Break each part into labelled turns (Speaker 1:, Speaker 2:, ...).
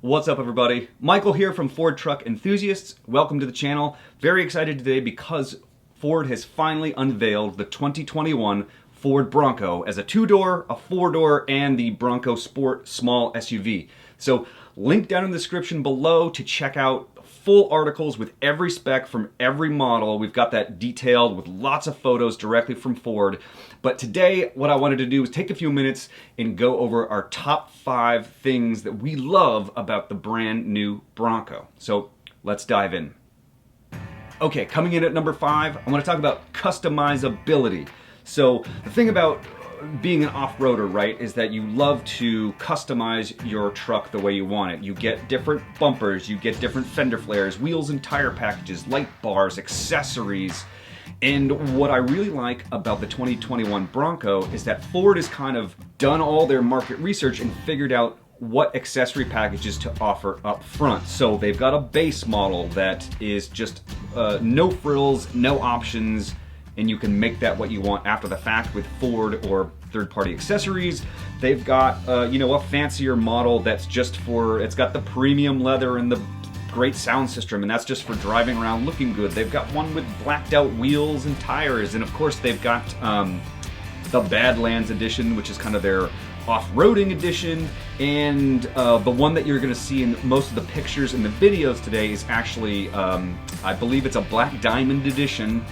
Speaker 1: What's up, everybody? Michael here from Ford Truck Enthusiasts. Welcome to the channel. Very excited today because Ford has finally unveiled the 2021 Ford Bronco as a two-door, a four-door, and the Bronco Sport small SUV. So link down in the description below to check out full articles with every spec from every model. We've got that detailed with lots of photos directly from Ford. But today, what I wanted to do is take a few minutes and go over our top 5 things that we love about the brand new Bronco. So let's dive in. Okay, coming in at number 5, I want to talk about customizability. So the thing about being an off-roader, right, is that you love to customize your truck the way you want it. You get different bumpers, you get different fender flares, wheels and tire packages, light bars, accessories. And what I really like about the 2021 Bronco is that Ford has kind of done all their market research and figured out what accessory packages to offer up front. So they've got a base model that is just no frills, no options, and you can make that what you want after the fact with Ford or third-party accessories. They've got, a fancier model that's just for, it's got the premium leather and the great sound system, and that's just for driving around looking good. They've got one with blacked out wheels and tires, and of course they've got the Badlands edition, which is kind of their off-roading edition, and the one that you're going to see in most of the pictures and the videos today is actually, I believe it's a Black Diamond edition,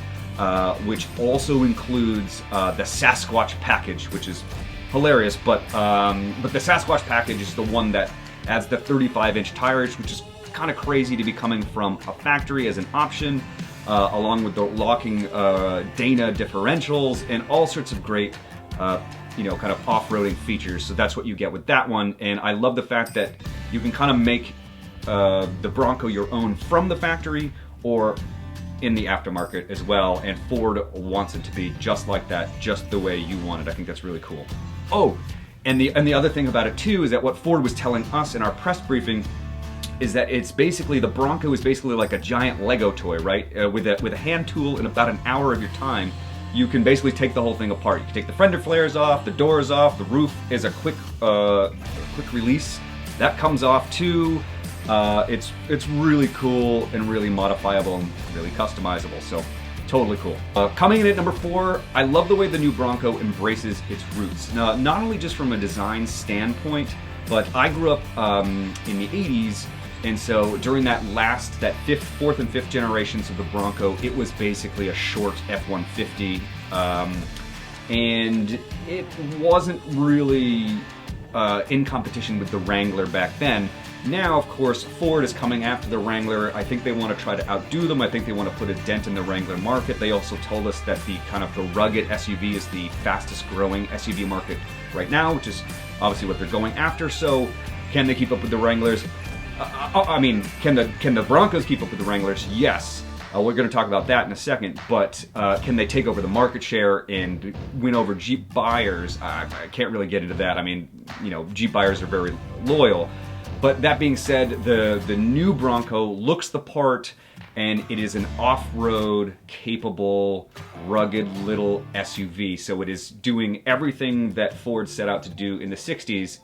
Speaker 1: which also includes the Sasquatch package, which is hilarious, but the Sasquatch package is the one that adds the 35-inch tires, which is kind of crazy to be coming from a factory as an option, along with the locking Dana differentials and all sorts of great, kind of off-roading features. So that's what you get with that one, and I love the fact that you can kind of make the Bronco your own from the factory or in the aftermarket as well, and Ford wants it to be just like that, just the way you want it. I think that's really cool. Oh, and the other thing about it too is that what Ford was telling us in our press briefing is that it's basically, the Bronco is basically like a giant Lego toy, right? With a hand tool in about an hour of your time, you can basically take the whole thing apart. You can take the fender flares off, the doors off, the roof is a quick release. That comes off too. It's really cool and really modifiable and really customizable, so totally cool. Coming in at number 4, I love the way the new Bronco embraces its roots. Now, not only just from a design standpoint, but I grew up in the 80s, and so during that fourth and fifth generations of the Bronco, it was basically a short F-150, and it wasn't really in competition with the Wrangler back then. Now, of course, Ford is coming after the Wrangler. I think they want to try to outdo them. I think they want to put a dent in the Wrangler market. They also told us that the rugged SUV is the fastest growing SUV market right now, which is obviously what they're going after. So can they keep up with the Wranglers? Can the Broncos keep up with the Wranglers? Yes. We're going to talk about that in a second, but can they take over the market share and win over Jeep buyers? I can't really get into that. I mean, Jeep buyers are very loyal. But that being said, the new Bronco looks the part, and it is an off-road capable, rugged little SUV. So it is doing everything that Ford set out to do in the 60s.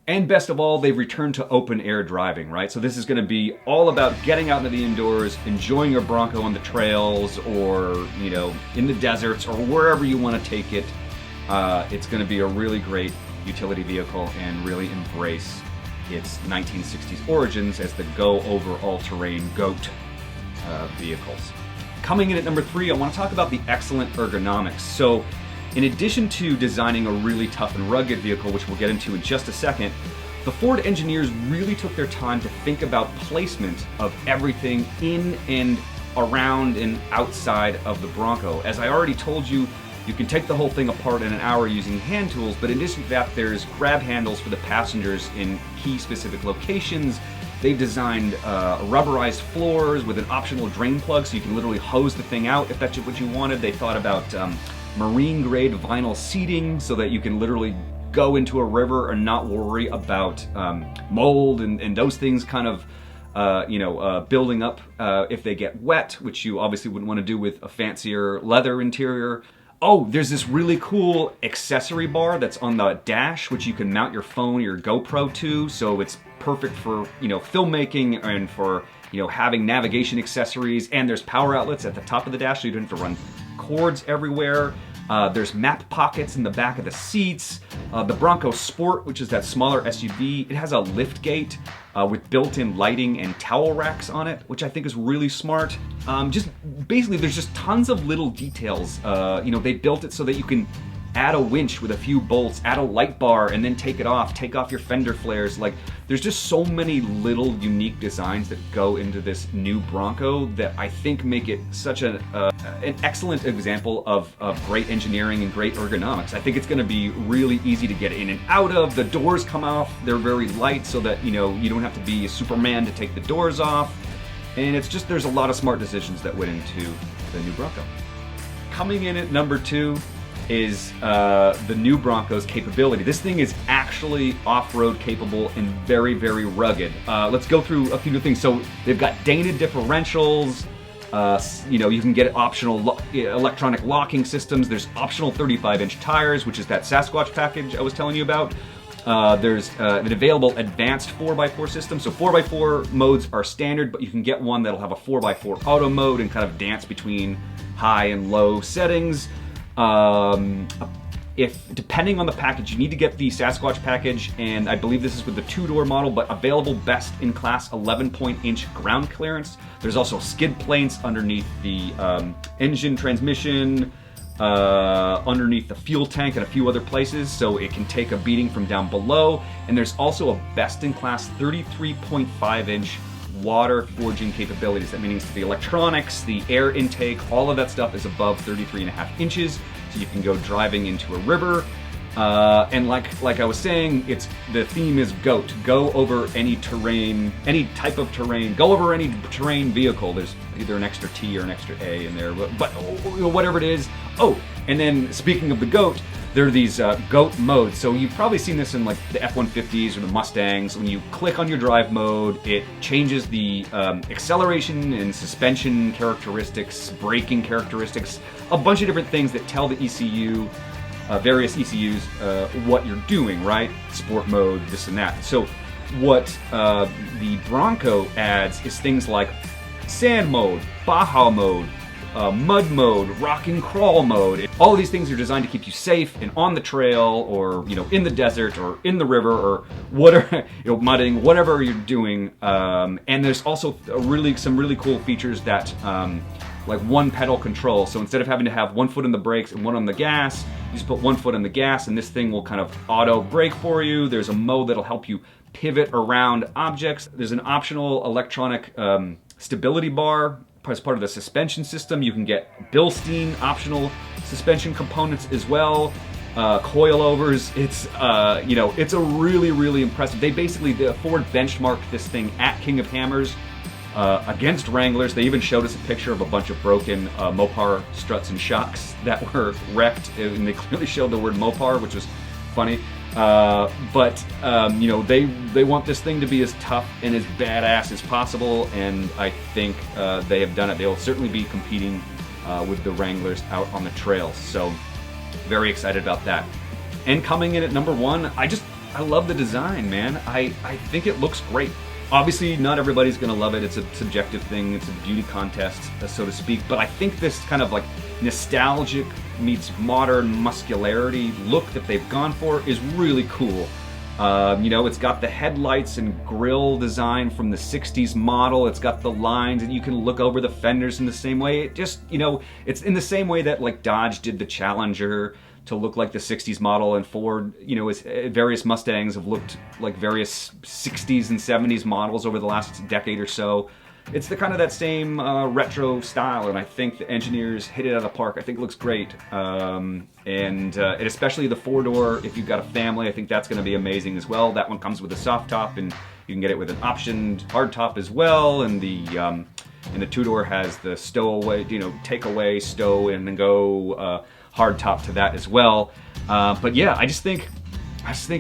Speaker 1: And best of all, they've returned to open air driving, right? So this is going to be all about getting out into the indoors, enjoying your Bronco on the trails, or in the deserts, or wherever you want to take it. It's going to be a really great utility vehicle and really embrace its 1960s origins as the go-over all-terrain GOAT vehicles. Coming in at number 3, I want to talk about the excellent ergonomics. So in addition to designing a really tough and rugged vehicle, which we'll get into in just a second, the Ford engineers really took their time to think about placement of everything in and around and outside of the Bronco. As I already told you, you can take the whole thing apart in an hour using hand tools, but in addition to that, there's grab handles for the passengers in key specific locations. They've designed rubberized floors with an optional drain plug, so you can literally hose the thing out if that's what you wanted. They thought about marine-grade vinyl seating so that you can literally go into a river and not worry about mold and those things kind of building up if they get wet, which you obviously wouldn't want to do with a fancier leather interior. Oh, there's this really cool accessory bar that's on the dash, which you can mount your phone or your GoPro to, so it's perfect for, you know, filmmaking and for, you know, having navigation accessories, and there's power outlets at the top of the dash so you don't have to run cords everywhere. There's map pockets in the back of the seats. The Bronco Sport, which is that smaller SUV, it has a lift gate with built-in lighting and towel racks on it, which I think is really smart. Just basically, there's just tons of little details. You know, they built it so that you can add a winch with a few bolts, add a light bar, and then take it off, take off your fender flares. Like, there's just so many little unique designs that go into this new Bronco that I think make it such an excellent example of great engineering and great ergonomics. I think it's gonna be really easy to get in and out of. The doors come off, they're very light so that, you know, you don't have to be a Superman to take the doors off. And it's just, there's a lot of smart decisions that went into the new Bronco. Coming in at number 2 is the new Bronco's capability. This thing is actually off-road capable and very, very rugged. Let's go through a few new things. So they've got Dana differentials. You know, you can get optional electronic locking systems. There's optional 35-inch tires, which is that Sasquatch package I was telling you about. There's an available advanced 4x4 system. So 4x4 modes are standard, but you can get one that'll have a 4x4 auto mode and kind of dance between high and low settings. If depending on the package, you need to get the Sasquatch package, and I believe this is with the 2-door model, but available best in class 11-point-inch ground clearance. There's also skid plates underneath the engine transmission, underneath the fuel tank, and a few other places, so it can take a beating from down below. And there's also a best in class 33.5-inch water forging capabilities. That means the electronics, the air intake, all of that stuff is above 33.5 inches, so you can go driving into a river. And like I was saying, the theme is GOAT. Go over any terrain, any type of terrain. Go over any terrain vehicle. There's either an extra T or an extra A in there, but whatever it is. Oh, and then speaking of the GOAT, there are these GOAT modes. So you've probably seen this in like the F-150s or the Mustangs. When you click on your drive mode, it changes the acceleration and suspension characteristics, braking characteristics, a bunch of different things that tell the ECU, various ECUs, what you're doing, right? Sport mode, this and that. So what the Bronco adds is things like sand mode, Baja mode, mud mode, rock and crawl mode. All of these things are designed to keep you safe and on the trail, or, you know, in the desert or in the river or whatever, you know, mudding, whatever you're doing. And there's also some really cool features that like one pedal control. So instead of having to have one foot on the brakes and one on the gas, you just put one foot on the gas and this thing will kind of auto brake for you. There's a mode that'll help you pivot around objects. There's an optional electronic stability bar as part of the suspension system. You can get Bilstein optional suspension components as well. Coilovers. It's you know, it's a really, really impressive. They basically, Ford benchmarked this thing at King of Hammers against Wranglers. They even showed us a picture of a bunch of broken Mopar struts and shocks that were wrecked, and they clearly showed the word Mopar, which was funny. But you know, they want this thing to be as tough and as badass as possible, and I think they have done it. They'll certainly be competing with the Wranglers out on the trails, so very excited about that. And coming in at number 1, I love the design, man. I think it looks great. Obviously, not everybody's gonna love it. It's a subjective thing. It's a beauty contest, so to speak. But I think this kind of like nostalgic meets modern muscularity look that they've gone for is really cool. You know, it's got the headlights and grille design from the 60s model. It's got the lines, and you can look over the fenders in the same way. It just, you know, it's in the same way that like Dodge did the Challenger to look like the 60s model, and Ford, you know, various Mustangs have looked like various 60s and 70s models over the last decade or so. It's the kind of that same retro style, and I think the engineers hit it out of the park. I think it looks great, and especially the 4-door, if you've got a family, I think that's going to be amazing as well. That one comes with a soft top, and you can get it with an optioned hard top as well, and the 2-door has the stowaway, you know, take away, stow, and then go hard top to that as well. But yeah, I just think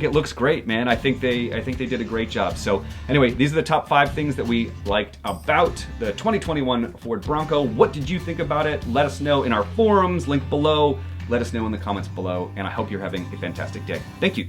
Speaker 1: it looks great, man. I think they did a great job. So anyway, these are the top 5 things that we liked about the 2021 Ford Bronco. What did you think about it? Let us know in our forums, link below. Let us know in the comments below, and I hope you're having a fantastic day. Thank you.